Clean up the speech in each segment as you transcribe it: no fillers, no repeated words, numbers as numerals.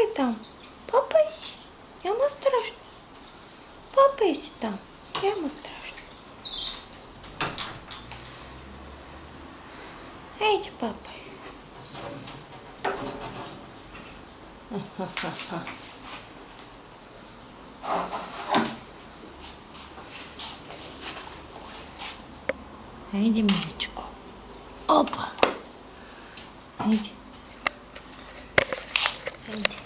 Папай там. Папай си. Няма страшно. Папай си там. Няма страшно. Ейде, папай. Айде, миличко. Опа. Айде. Айде.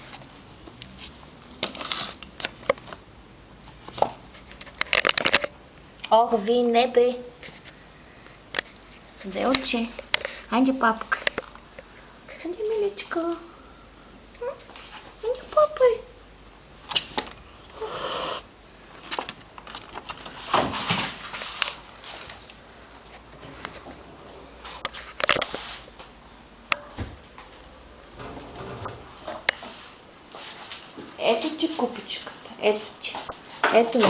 Ох, ви не бе. Делче. Айде, папка. Айде, миличка. Айде, папай. Ето ти купичката. Ето ти. Ето ми.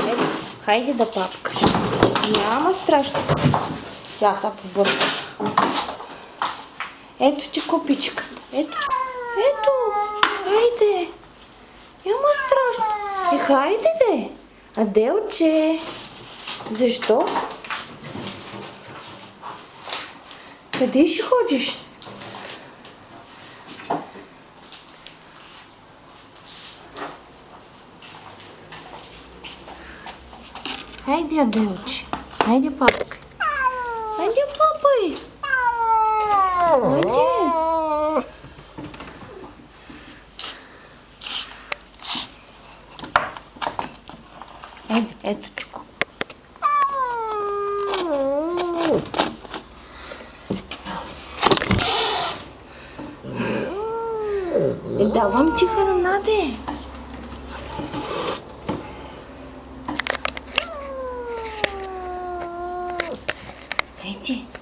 Ето. Хайде да папкаш. Няма страшно. Тя са побърка. Ето ти купичката. Ето. Ето. Хайде. Няма страшно. Хайде де. Аделче. Защо? Къде ще ходиш? Хайде, Аделче. Хайде, папка. Хайде, папай. Хайде. Хайде, ето чуко. Давам ти храна, де. Хайде.